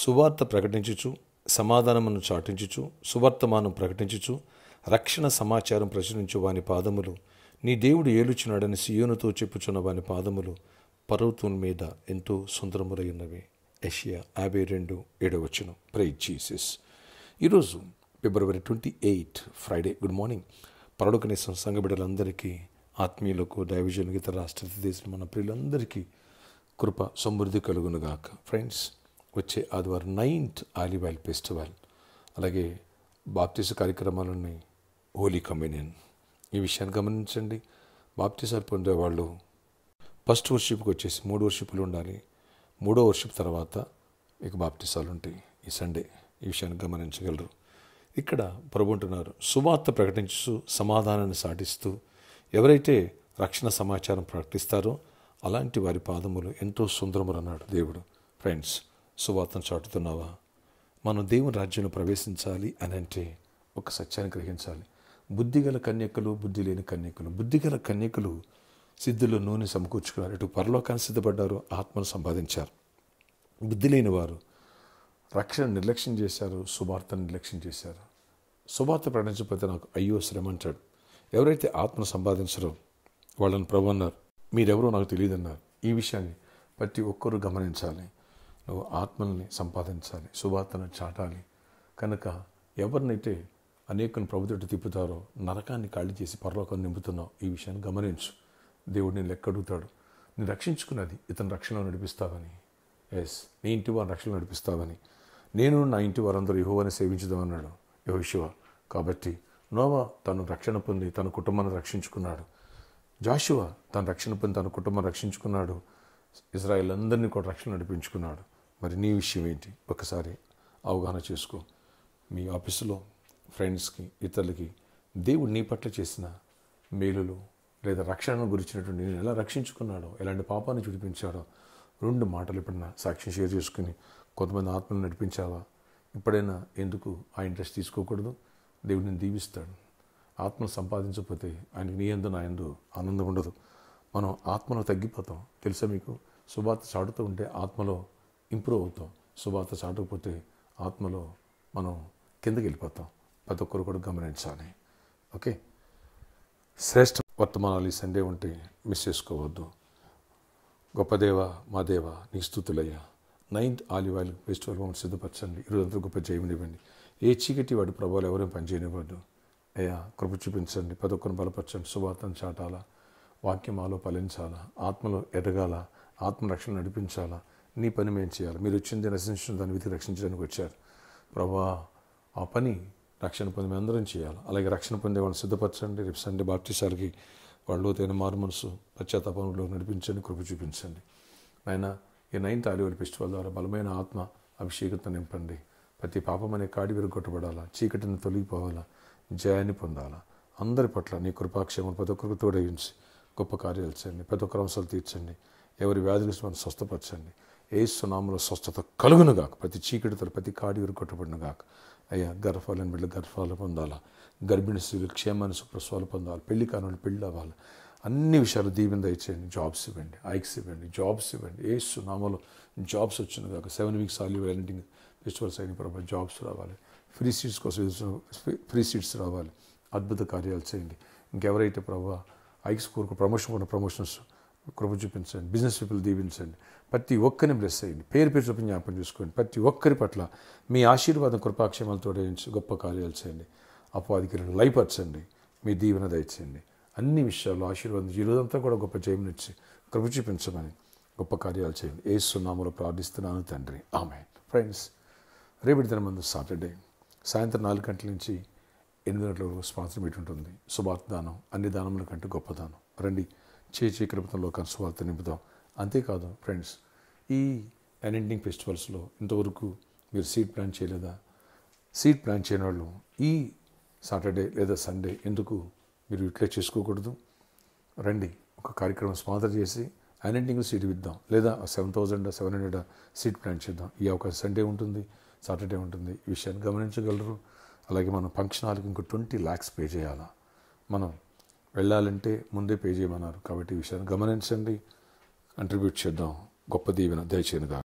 సువార్త ప్రకటించుచు, సమాధానమును చాటించుచు, సువర్తమానం ప్రకటించుచు, రక్షణ సమాచారం ప్రచురించు వాని పాదములు, నీ దేవుడు ఏలుచున్నాడని సియోనుతో చెప్పుచున్న వాని పాదములు పర్వతం మీద ఎంతో సుందరములై ఉన్నవి. యెషయా 52:7. Praise Jesus. ఈరోజు ఫిబ్రవరి 28 ఫ్రైడే. Good morning. పరలోకనేసం సంఘ బిడ్డలందరికీ, ఆత్మీయులకు, దైవజనులకు, ఇతర రాష్ట్ర దేశం మన ప్రియులందరికీ కృప సమృద్ధి కలుగునుగాక. ఫ్రెండ్స్, వచ్చే ఆదివారం 9th ఆలివ్ ఆయిల్ ఫెస్టివల్, అలాగే బాప్టిజం కార్యక్రమాలు ఉన్నాయి, హోలీ కమ్యూనియన్. ఈ విషయాన్ని గమనించండి. బాప్టిజాలు పొందేవాళ్ళు ఫస్ట్ వర్షిప్కి వచ్చేసి 3 వర్షిప్లు ఉండాలి. 3వ వర్షిప్ తర్వాత ఇక బాప్టిజాలు ఉంటాయి ఈ సండే. ఈ విషయాన్ని గమనించగలరు. ఇక్కడ ప్రభు అంటున్నారు, సువార్త ప్రకటించు, సమాధానాన్ని సాటిస్తూ ఎవరైతే రక్షణ సమాచారం ప్రకటిస్తారో అలాంటి వారి పాదములు ఎంతో సుందరములు అన్నాడు దేవుడు. ఫ్రెండ్స్, సువార్తను చాటుతున్నావా? మనం దేవుని రాజ్యంలో ప్రవేశించాలి అని అంటే ఒక సత్యాన్ని గ్రహించాలి. బుద్ధిగల కన్యకలు, బుద్ధి లేని కన్యకలు. బుద్ధిగల కన్యకలు సిద్ధుల్లో నూనె సమకూర్చుకున్నారు, ఇటు పరలోకాన్ని సిద్ధపడ్డారు, ఆత్మను సంపాదించారు. బుద్ధి లేని వారు రక్షణ నిర్లక్ష్యం చేశారు, సువార్తను నిర్లక్ష్యం చేశారు. సువార్త ప్రకటించకపోతే నాకు అయ్యో శ్రమ అంటాడు. ఎవరైతే ఆత్మను సంపాదించరో వాళ్ళని ప్రభు అన్నారు, మీరెవరో నాకు తెలియదు అన్నారు. ఈ విషయాన్ని ప్రతి ఒక్కరూ గమనించాలి. నువ్వు ఆత్మల్ని సంపాదించాలి, సువార్తను చాటాలి. కనుక ఎవరినైతే అనేకుని ప్రభుత్వం తిప్పుతారో నరకాన్ని ఖాళీ చేసి పరలోకాన్ని నింపుతున్నావు. ఈ విషయాన్ని గమనించు. దేవుడు నేను లెక్క అడుగుతాడు. నేను రక్షించుకున్నది ఇతను రక్షణలో నడిపిస్తావని. నీ ఇంటి వారిని రక్షణ నడిపిస్తావని. నేను నా ఇంటి వారందరూ యెహోవాని సేవించుదామన్నాడు యెహోషువ. కాబట్టి నోవా తను రక్షణ పొంది తన కుటుంబాన్ని రక్షించుకున్నాడు. జాషువా తన రక్షణ పొంది తన కుటుంబాన్ని రక్షించుకున్నాడు. ఇజ్రాయేల్ అందరినీ కూడా రక్షణ నడిపించుకున్నాడు. మరి నీ విషయం ఏంటి? ఒకసారి అవగాహన చేసుకో. మీ ఆఫీసులో ఫ్రెండ్స్కి, ఇతరులకి దేవుడు నీ పట్ల చేసిన మేలులు లేదా రక్షణను గురించినటువంటి నేను ఎలా రక్షించుకున్నాడో, ఎలాంటి పాపాన్ని చూపించాడో 2 మాటలు ఎప్పుడైనా సాక్ష్యం షేర్ చేసుకుని కొంతమంది ఆత్మను నడిపించావా? ఇప్పుడైనా ఎందుకు ఆ ఇంట్రెస్ట్ తీసుకోకూడదు? దేవుడిని దీవిస్తాడు. ఆత్మను సంపాదించకపోతే ఆయనకి నీ యందు నా యందు ఆనందం ఉండదు. మనం ఆత్మలో తగ్గిపోతాం. తెలుసా మీకు? సువార్త చాటుతూ ఉంటే ఆత్మలో ఇంప్రూవ్ అవుతాం. సువార్త చాటకపోతే ఆత్మలో మనం కిందకి వెళ్ళిపోతాం. ప్రతి ఒక్కరు కూడా గమనించాలి. ఓకే, శ్రేష్ఠ వర్తమానాలు ఈ సండే ఉంటే మిస్ చేసుకోవద్దు. గొప్ప దేవ, మా దేవ, నీ స్తుతులయ్యా. 9th ఆలివ్ ఆయిల్ ఫెస్టివల్ మమ్మల్ని సిద్ధపరచండి. ఈరోజంతా గొప్ప జయమునివ్వండి. ఏ చీకటి వాడి ప్రభావాలు ఎవరైనా పనిచేయనివ్వద్దు అయ్యా. కృప చూపించండి. ప్రతి ఒక్కరిని బలపరచండి. సువార్తను చాటాలా, వాక్యం మాలో ఫలించాలా, ఆత్మలో ఎదగాల, ఆత్మరక్షణ నడిపించాలా. నీ పని మేము చేయాలి. మీరు వచ్చింది రక్షించిన దాన్ని వెతికి రక్షించడానికి వచ్చారు ప్రభా. ఆ పని రక్షణ పొంది మేము అందరం చేయాలి. అలాగే రక్షణ పొందే వాళ్ళని సిద్ధపరచండి. రేపు సండే బాప్టిసాలకి వాళ్ళు లోతైన మారు మనసు పశ్చాత్తాపంలో నడిపించండి. కృప చూపించండి ఆయన. ఈ 9th ఆలివ్ ఆయిల్ ఫెస్టివల్ ద్వారా బలమైన ఆత్మ అభిషేకంతో నింపండి. ప్రతి పాపం అనే కాడి విరగొట్టబడాలా, చీకటిని తొలగిపోవాలా, జయాన్ని పొందాలా. అందరి పట్ల నీ కృపాక్షేమం ప్రతి ఒక్కరికి తోడగించి గొప్ప కార్యాలు చేయండి. ప్రతి ఒక్కరు అవసరాలు తీర్చండి. ఎవరి వ్యాధులు మనం స్వస్థపరచండి. యేసు నామములో స్వస్థత కలుగునుగాక. ప్రతి చీకటితో ప్రతి కాడి విరగొట్టబడినగాక. అయ్యా, గర్భాలను బిడ్డ గర్భాలు పొందాలా, గర్భిణీ స్త్రీలు క్షేమాన్ని సుప్రసవాలు పొందాలి, పెళ్లి కాని పెళ్ళి అవ్వాలి. అన్ని విషయాలు దీవెన దయచేయండి. జాబ్స్ ఇవ్వండి, ఐక్స్ ఇవ్వండి, జాబ్స్ ఇవ్వండి. యేసు నామములో జాబ్స్ వచ్చినగాక. 7 weeks olive oil ending festivals అయిన ప్రభావ జాబ్స్ రావాలి. ఫ్రీ సీట్స్ కోసం ఫ్రీ సీట్స్ రావాలి. అద్భుత కార్యాలు చేయండి. ఇంకెవరైతే ప్రభావ ఐక్స్ కోరుకు ప్రమోషన్స్ కృప చూపించండి. బిజినెస్ పీపుల్ దీవించండి. ప్రతి ఒక్కరిని బ్లెస్ అయ్యండి. పేరు పేరు చొప్పున జ్ఞాపకం చేసుకోండి. ప్రతి ఒక్కరి పట్ల మీ ఆశీర్వాదం కృపాక్షేమాలతో గొప్ప కార్యాలు చేయండి. అపవాదికి లయపరచండి. మీ దీవెన దయచేయండి. అన్ని విషయాల్లో ఆశీర్వాదం ఈరోజంతా కూడా గొప్ప జయమునిచ్చి కృప చూపించమని గొప్ప కార్యాలు చేయండి. యేసు నామములో ప్రార్థిస్తున్నాను తండ్రి, ఆమేన్. ఫ్రెండ్స్, రేపటి దినం ముందు సాటర్డే సాయంత్రం 4 గంటల నుంచి 8 గంటల వరకు స్పాన్సర్ మీట్ ఉంటుంది. సువార్త దానం అన్ని దానముల కంటే గొప్ప దానం. రండి, చేయి కృపతంలో కానీ సువార్త నింపుదాం. అంతేకాదు ఫ్రెండ్స్, ఈ ఎండింగ్ ఫెస్టివల్స్లో ఇంతవరకు మీరు సీడ్ ప్లాన్ చేయలేదా? సీడ్ ప్లాన్ చేయని వాళ్ళు ఈ సాటర్డే లేదా సండే ఎందుకు మీరు యూటిలైజ్ చేసుకోకూడదు? రండి, ఒక కార్యక్రమం స్పాన్సర్ చేసి ఎండింగ్ సీడ్ ఇద్దాం. లేదా 7,700 సీడ్ ప్లాన్ చేద్దాం. ఈ అవకాశం సండే ఉంటుంది, సాటర్డే ఉంటుంది. ఈ విషయాన్ని గమనించగలరు. అలాగే మనం ఫంక్షన్ హాల్కి ఇంకో 20 lakhs పే చేయాలా. మనం వెళ్ళాలంటే ముందే పే చేయమన్నారు. కాబట్టి ఈ విషయాన్ని గమనించండి. కంట్రిబ్యూట్ చేద్దాం. గొప్ప దీవెన దయచేయనుగా.